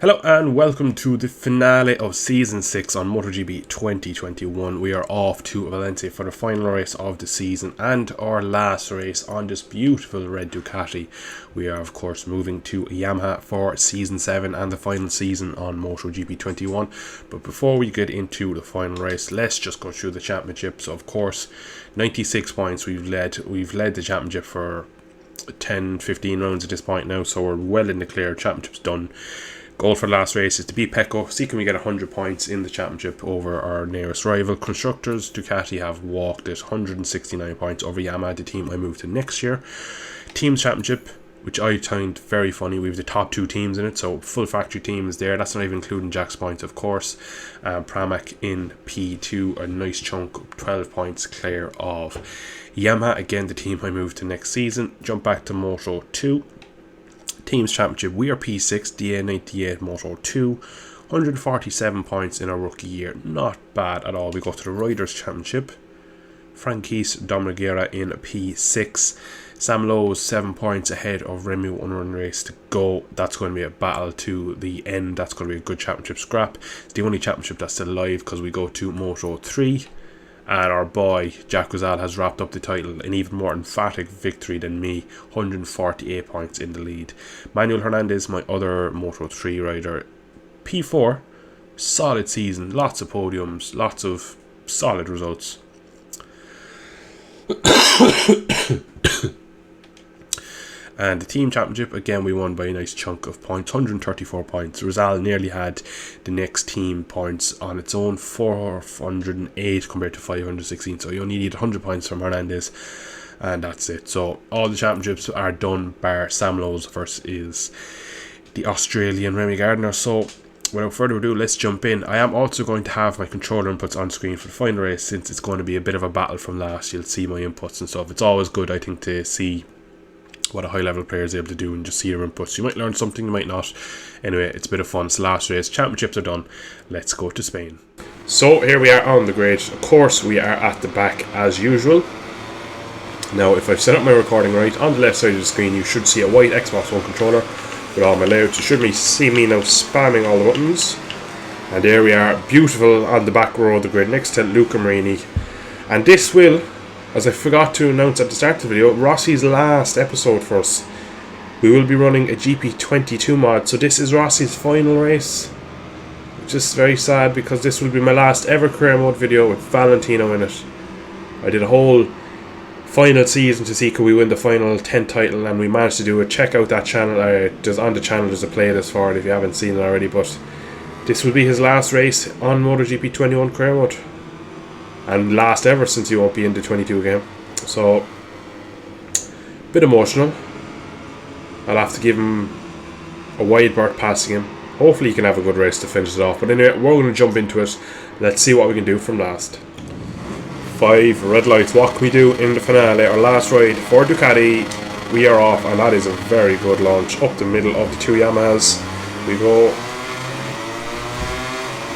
Hello and welcome to the finale of Season 6 on MotoGP 2021. We are off to Valencia for the final race of the season and our last race on this beautiful red Ducati. We are of course moving to Yamaha for Season 7 and the final season on MotoGP 21. But before we get into the final race, let's just go through the championship. So of course, 96 points we've led the championship for 10-15 rounds at this point now, so we're well in the clear. Championship's done. Goal for the last race is to beat Pecco. See can we get 100 points in the championship over our nearest rival. Constructors, Ducati have walked it, 169 points over Yamaha, the team I move to next year. Teams championship, which I find very funny. We have the top two teams in it, so full factory team is there. That's not even including Jack's points, of course. Pramac in P2, a nice chunk, 12 points clear of Yamaha. Again, the team I move to next season. Jump back to Moto 2. Teams Championship, we are P6, DA98 Moto 2, 147 points in our rookie year, not bad at all. We go to the Riders Championship, Franquise Domriguera in P6, Sam Lowe's 7 points ahead of Remy, one run race to go. That's going to be a battle to the end. That's going to be a good championship scrap. It's the only championship that's still alive because we go to Moto 3. And our boy, Jack Rizal, has wrapped up the title, an even more emphatic victory than me, 148 points in the lead. Manuel Hernandez, my other Moto 3 rider, P4, solid season, lots of podiums, lots of solid results. And the team championship, again, we won by a nice chunk of points, 134 points. Rizal nearly had the next team points on its own, 408 compared to 516. So you only need 100 points from Hernandez, and that's it. So all the championships are done, bar Sam Lowe's versus the Australian Remy Gardner. So without further ado, let's jump in. I am also going to have my controller inputs on screen for the final race, since it's going to be a bit of a battle from last. You'll see my inputs and stuff. It's always good, I think, to see what a high level player is able to do and just see your inputs. You might learn something, you might not. Anyway, it's a bit of fun. It's the last race, championships are done. Let's go to Spain. So here we are on the grid. Of course we are at the back as usual. Now if I've set up my recording right, on the left side of the screen you should see a white Xbox One controller with all my layouts. You should see me now spamming all the buttons. And there we are, beautiful on the back row of the grid next to Luca Marini. And this will, as I forgot to announce at the start of the video, Rossi's last episode for us. We will be running a GP22 mod, so this is Rossi's final race. Which is very sad because this will be my last ever career mode video with Valentino in it. I did a whole final season to see could we win the final 10 title, and we managed to do it. Check out that channel, on the channel there's a playlist for it if you haven't seen it already, but this will be his last race on MotoGP 21 career mode. And last ever, since he won't be in the 22 game. So, bit emotional. I'll have to give him a wide berth passing him. Hopefully he can have a good race to finish it off. But anyway, we're going to jump into it. Let's see what we can do from last. 5 red lights. What can we do in the finale? Our last ride for Ducati. We are off, and that is a very good launch. Up the middle of the two Yamahas. We go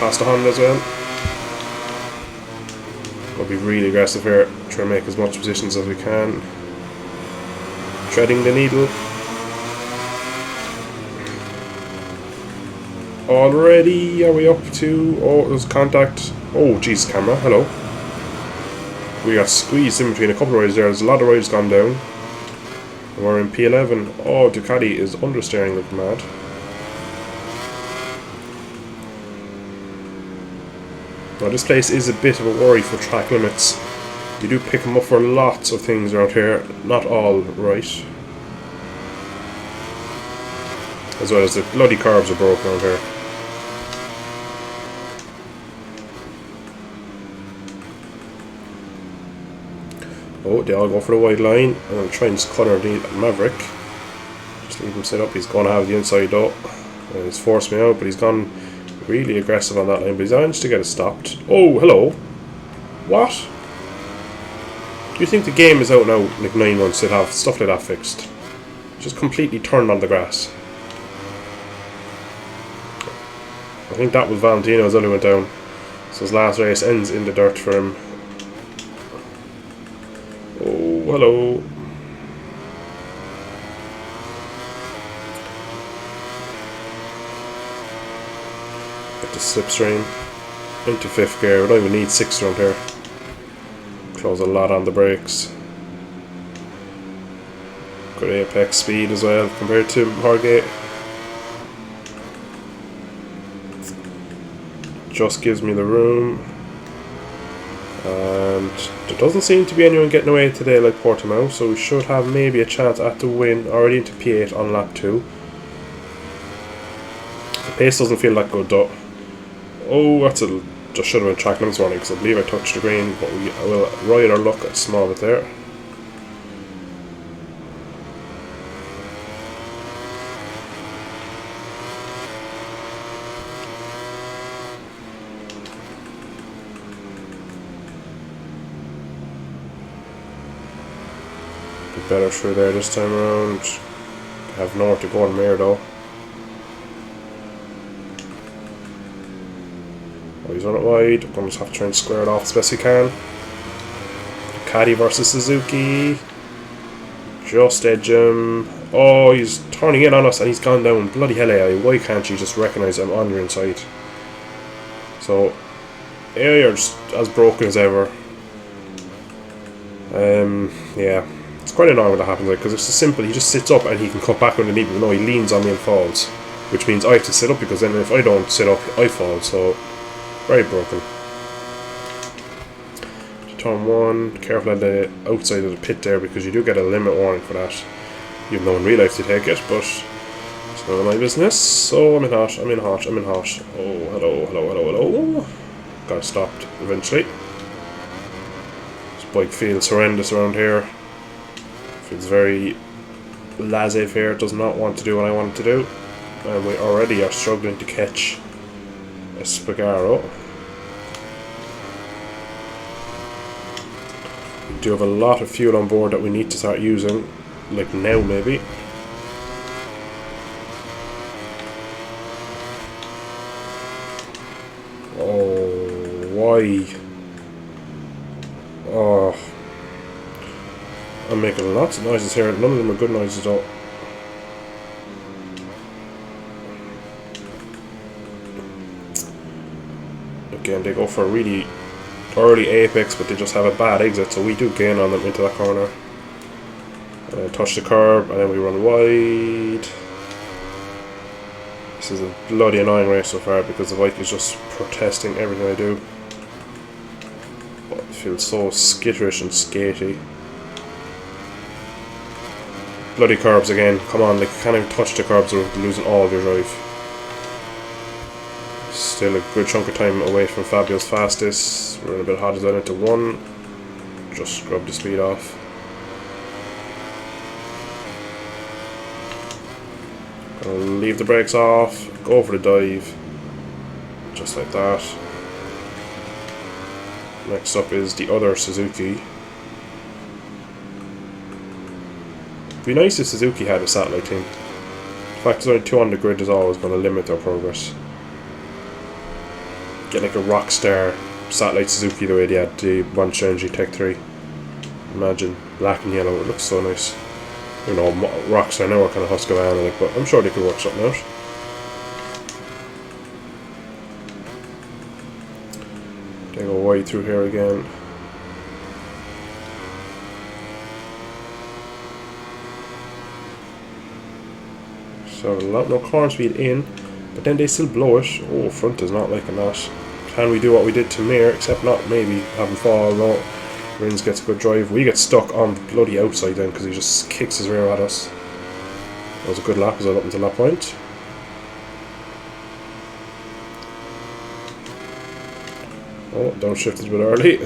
past the Honda as well. We'll be really aggressive here, try to make as much positions as we can. Treading the needle. Already, are we up to... Oh, there's contact. Oh, jeez, camera, hello. We got squeezed in between a couple of riders there. There's a lot of riders gone down. And we're in P11. Oh, Ducati is understeering like mad. Now this place is a bit of a worry for track limits. You do pick them up for lots of things around here, not all right. As well as the bloody curbs are broken around here. Oh, they all go for the wide line. I'm going to try and just corner the Maverick. Just leave him set up. He's going to have the inside though. He's forced me out, but he's gone really aggressive on that line, but he's managed to get it stopped. Oh, hello. What? Do you think the game is out now, like 9 months, to have stuff like that fixed? Just completely turned on the grass. I think that was Valentino as well who went down. So his last race ends in the dirt for him. Oh, hello. Get the slipstream into 5th gear. We don't even need 6 around here. Close a lot on the brakes. Good apex speed as well compared to Hargate. Just gives me the room. And there doesn't seem to be anyone getting away today like Portimao, so we should have maybe a chance at the win. Already into P8 on lap 2. The pace doesn't feel that good though. Oh, that's a... just should have been track limits warning because I believe I touched the green, but I will ride our luck a small bit there. Better through there this time around. Have nowhere to go on Mare though. Oh, he's on it wide. I'm going to have to try and square it off as best we can. Ducati versus Suzuki. Just edge him. Oh, he's turning in on us and he's gone down. Bloody hell, AI. Why can't you just recognise I'm on your inside? So, AI are just as broken as ever. Yeah. It's quite annoying when that happens, because it's so simple. He just sits up and he can cut back underneath me. No, he leans on me and falls, which means I have to sit up, because then if I don't sit up, I fall. So, very broken. Turn 1, careful at the outside of the pit there, because you do get a limit warning for that. You've no one real life to take it, but it's none of my business. So I'm in hot, I'm in hot, I'm in hot. Oh, hello, hello, hello, hello. Got stopped eventually. This bike feels horrendous around here. Feels very laissez-faire. Does not want to do what I want it to do. And we already are struggling to catch a Espargaro. We do have a lot of fuel on board that we need to start using, like now maybe. Oh, why? Oh. I'm making lots of noises here. None of them are good noises though. Again, they go for a really early apex, but they just have a bad exit, so we do gain on them into that corner. And then touch the curb, and then we run wide. This is a bloody annoying race so far, because the bike is just protesting everything I do. But it feels so skitterish and skatey. Bloody curbs again. Come on, like, you can't even touch the curbs without losing all of your drive. Still a good chunk of time away from Fabio's fastest. We're in a bit hot as well into 1. Just scrub the speed off. Gonna leave the brakes off. Go for the dive. Just like that. Next up is the other Suzuki. It'd be nice if Suzuki had a satellite team. The fact there's only 2 on the grid is always going to limit their progress. Get like a Rockstar satellite Suzuki the way they had the Monster Energy Tech 3. Imagine black and yellow, it looks so nice. You know, Rockstar now are kind of Husqvarna like, but I'm sure they could work something out. They go wide through here again. So a lot more corner speed in, but then they still blow it. Oh, front is not liking that. Can we do what we did to Mir, except not maybe have him fall? No. Rins gets a good drive. We get stuck on the bloody outside then, because he just kicks his rear at us. That was a good lap as well up until that point. Oh, downshifted a bit early.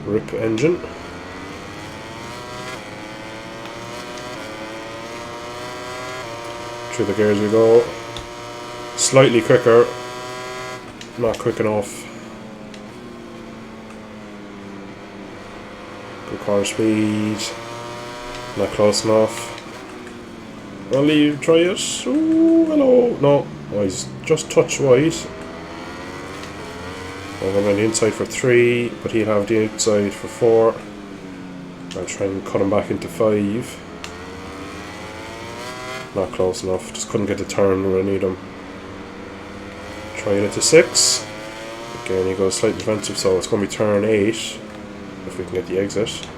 Rip engine. Through the gears we go. Slightly quicker. Not quick enough. Good corner speed. Not close enough. I'll leave, try it. Ooh, hello. No. Oh, he's just touch wide. I'm on the inside for 3, but he'll have the outside for 4. I'll try and cut him back into 5. Not close enough. Just couldn't get the turn where I need him. Try it into 6. Again, he goes slightly defensive, so it's going to be turn 8 if we can get the exit.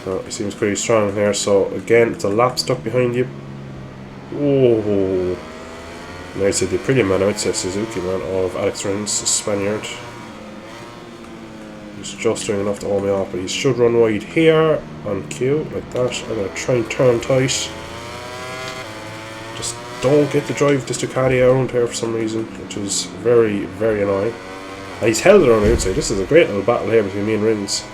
Oh, he seems pretty strong here, so again, it's a lap stuck behind you. Oh, nice of the pretty man outside Suzuki, man, of Alex Rins, the Spaniard. He's just doing enough to hold me off, but he should run wide here on cue, like that. I'm going to try and turn tight. Just don't get to drive this Ducati around here for some reason, which is very, very annoying. And he's held it on the outside. This is a great little battle here between me and Rins.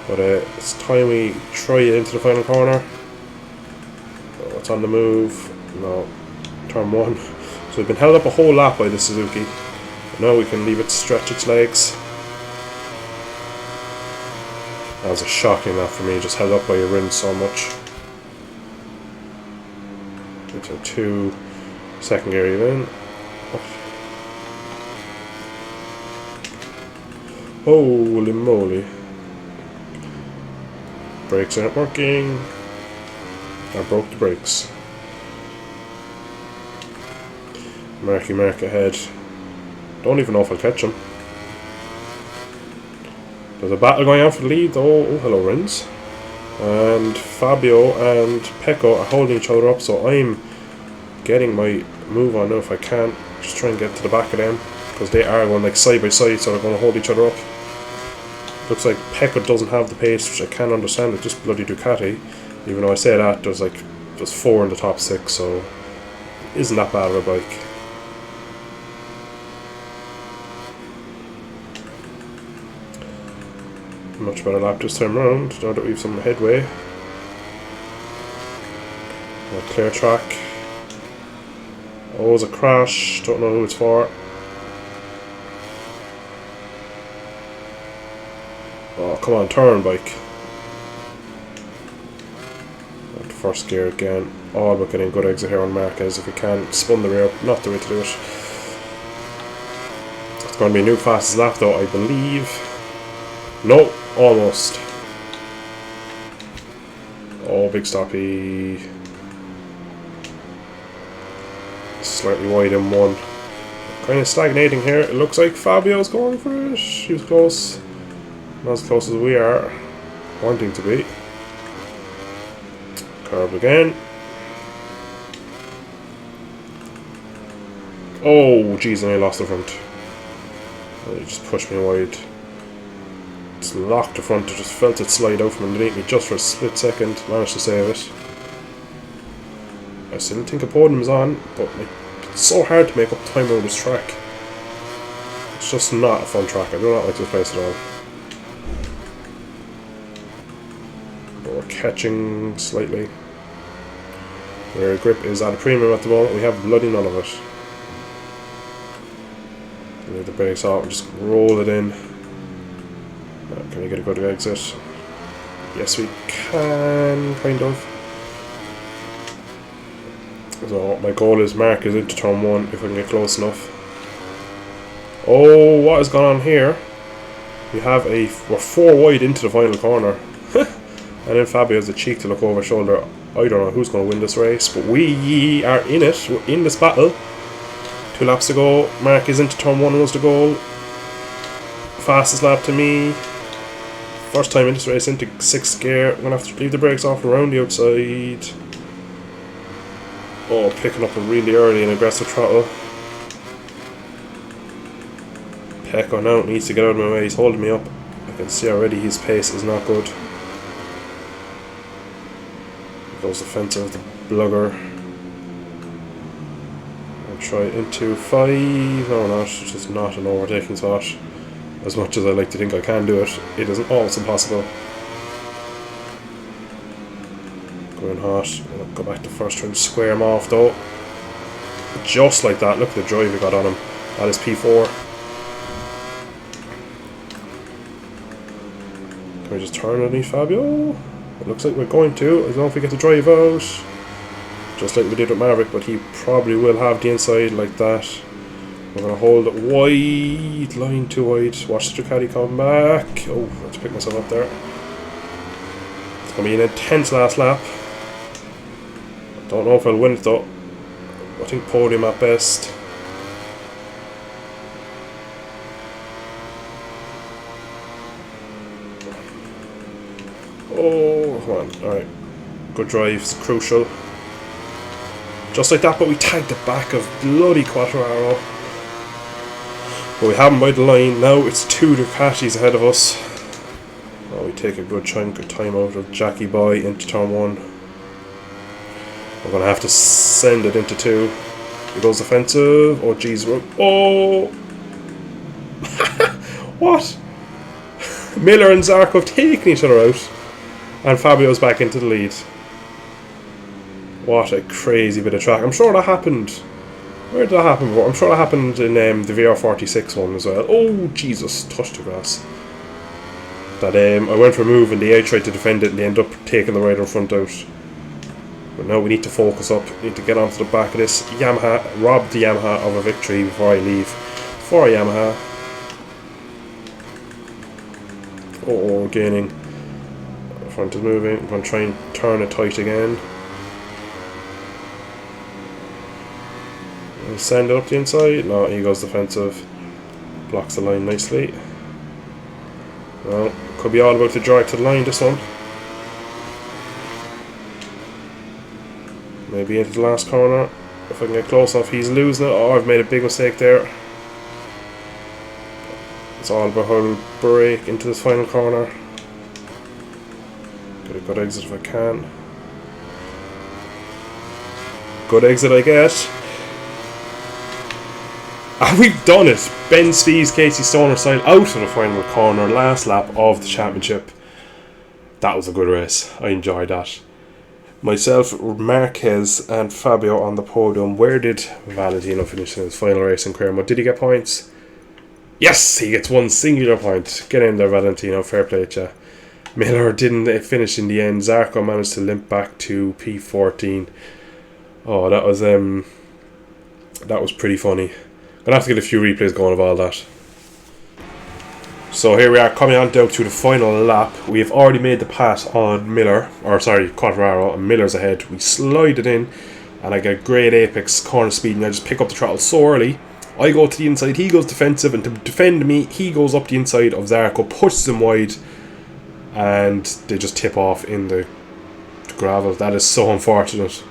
But it's time we try it into the final corner. Oh, it's on the move. No, turn 1. So we've been held up a whole lap by the Suzuki. Now we can leave it stretch its legs. That was a shocking lap for me, just held up by a Rins so much. Into 2, second gear even. Holy moly. Brakes aren't working. I broke the brakes. Marky Mark ahead. Don't even know if I'll catch him. There's a battle going on for the lead. Oh, hello Rins. And Fabio and Pecco are holding each other up, so I'm getting my move on now if I can. Just try and get to the back of them, because they are going like side by side, so they're going to hold each other up. Looks like Pecco doesn't have the pace, which I can't understand with just bloody Ducati. Even though I say that, there's 4 in the top 6, so it isn't that bad of a bike. Much better lap this time around, now that we have some headway. Clear track. Oh, it's a crash, don't know who it's for. Oh, come on, turn, bike. And first gear again. Oh, we're getting good exit here on Marquez if we can. Spun the rear, not the way to do it. It's going to be a new fastest lap though, I believe. No, almost. Oh, big stoppy. Slightly wide in 1. Kind of stagnating here. It looks like Fabio's going for it. He was close. Not as close as we are wanting to be. Curve again. Oh, jeez, and I lost the front. He just pushed me wide. Just locked the front. I just felt it slide out from underneath me just for a split second. Managed to save it. I still think a podium is on, but it's so hard to make up time on this track. It's just not a fun track. I do not like this place at all. We're catching slightly. Our grip is at a premium at the moment. We have bloody none of it. Leave the brakes off and just roll it in. Can we get a good exit? Yes, we can, kind of. So my goal is Mark is into turn 1 if I can get close enough. Oh, what has gone on here? We're 4 wide into the final corner. And then Fabio has the cheek to look over his shoulder. I don't know who's going to win this race, but we are in it. We're in this battle. 2 laps to go. Mark is into turn 1 was the goal. Fastest lap to me. First time in this race into 6th gear. I'm going to have to leave the brakes off around the outside. Oh, picking up a really early and aggressive throttle. Pecco now needs to get out of my way. He's holding me up. I can see already his pace is not good. Goes offensive, the blugger. I'll try into 5. No, not. It's just not an overtaking spot. As much as I like to think I can do it, it isn't always impossible. Going hot. I'll go back to first, try and square him off though. Just like that. Look at the drive we got on him. That is P4. Can we just turn underneath Fabio? It looks like we're going to. I don't know if we get to drive out. Just like we did with Maverick, but he probably will have the inside like that. We're going to hold it wide. Line too wide. Watch the Ducati come back. Oh, I have to pick myself up there. It's going to be an intense last lap. Don't know if I'll win it though. I think podium at best. Oh, come on. Alright. Good drive. It's crucial. Just like that, but we tagged the back of bloody Quartararo. But we have him by the line. Now it's 2 Ducatis ahead of us. Oh, we take a good chunk of time out of Jackie Boy into turn 1. We're going to have to send it into 2. He goes offensive. Oh, jeez. Oh! What? Miller and Zarco have taken each other out. And Fabio's back into the lead. What a crazy bit of track. I'm sure that happened. Where did that happen before? I'm sure that happened in the VR46 one as well. Oh, Jesus. Touched the grass. That I went for a move and the A tried to defend it and they ended up taking the rider front out. But now we need to focus up. We need to get onto the back of this. Yamaha. Rob the Yamaha of a victory before I leave. For Yamaha. Oh, gaining. Front is moving. I'm going to try and turn it tight again. Send it up the inside. No, he goes defensive. Blocks the line nicely. Well, could be all about the drive to the line, this one. Maybe into the last corner. If I can get close enough, he's losing it. Oh, I've made a big mistake there. It's all about how to brake into this final corner. Get a good exit if I can. Good exit, I guess. And we've done it! Ben Spies, Casey Stoner style out of the final corner, last lap of the championship. That was a good race. I enjoyed that. Myself, Marquez and Fabio on the podium. Where did Valentino finish in his final race in career mode? Did he get points? Yes! He gets one singular point. Get in there, Valentino. Fair play to you. Miller didn't finish in the end. Zarco managed to limp back to P14. Oh, that was pretty funny. Gonna have to get a few replays going of all that. So here we are coming on down to the final lap. We have already made the pass on Miller, or sorry, Quartararo, and Miller's ahead. We slide it in, and I get a great apex corner speed, and I just pick up the throttle so early. I go to the inside, he goes defensive, and to defend me, he goes up the inside of Zarco, pushes him wide, and they just tip off in the gravel. That is so unfortunate.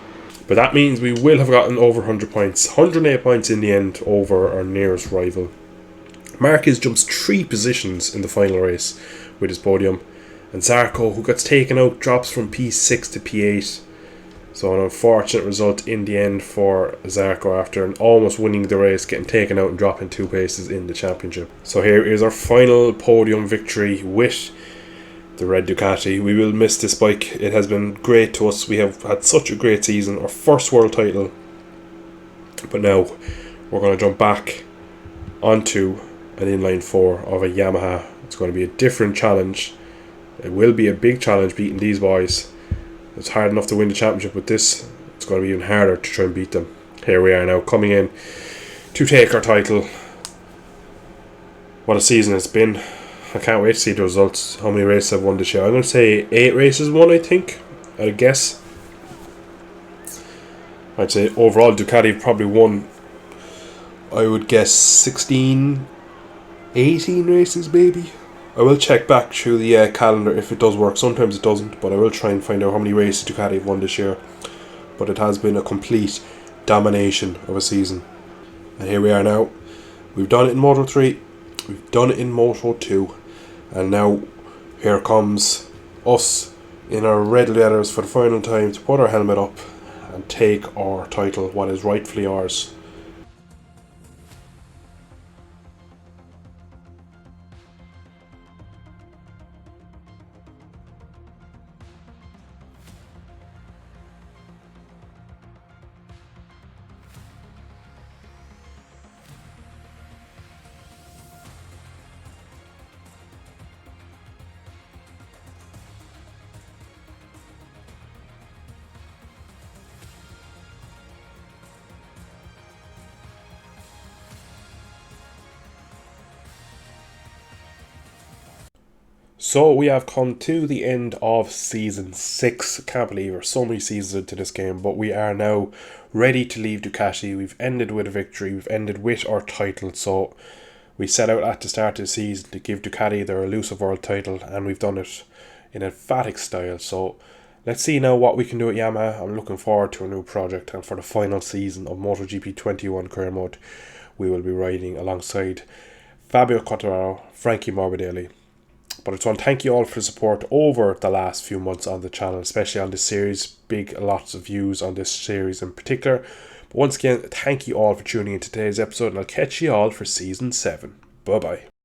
But that means we will have gotten over 100 points. 108 points in the end over our nearest rival. Marquez jumps 3 positions in the final race with his podium. And Zarco, who gets taken out, drops from P6 to P8. So an unfortunate result in the end for Zarco after almost winning the race, getting taken out and dropping 2 places in the championship. So here is our final podium victory with the red Ducati. We will miss this bike. It has been great to us. We have had such a great season. Our first world title. But now we're going to jump back onto an inline 4 of a Yamaha. It's going to be a different challenge. It will be a big challenge beating these boys. It's hard enough to win the championship with this. It's going to be even harder to try and beat them. Here we are now coming in to take our title. What a season it's been. I can't wait to see the results. How many races I've won this year? I'm going to say 8 races won, I think. I'd guess. I'd say overall Ducati probably won, I would guess 16, 18 races maybe. I will check back through the calendar if it does work. Sometimes it doesn't, but I will try and find out how many races Ducati have won this year. But it has been a complete domination of a season. And here we are now. We've done it in Moto 3. We've done it in Moto 2. And now here comes us in our red leathers for the final time to put our helmet up and take our title, what is rightfully ours. So we have come to the end of season 6. Can't believe we're so many seasons into this game, but we are now ready to leave Ducati. We've ended with a victory. We've ended with our title. So we set out at the start of the season to give Ducati their elusive world title, and we've done it in emphatic style. So let's see now what we can do at Yamaha. I'm looking forward to a new project, and for the final season of MotoGP 21 Career Mode, we will be riding alongside Fabio Quartararo, Frankie Morbidelli. But I just want to thank you all for the support over the last few months on the channel, especially on this series. Lots of views on this series in particular. But once again, thank you all for tuning in to today's episode, and I'll catch you all for season 7. Bye bye.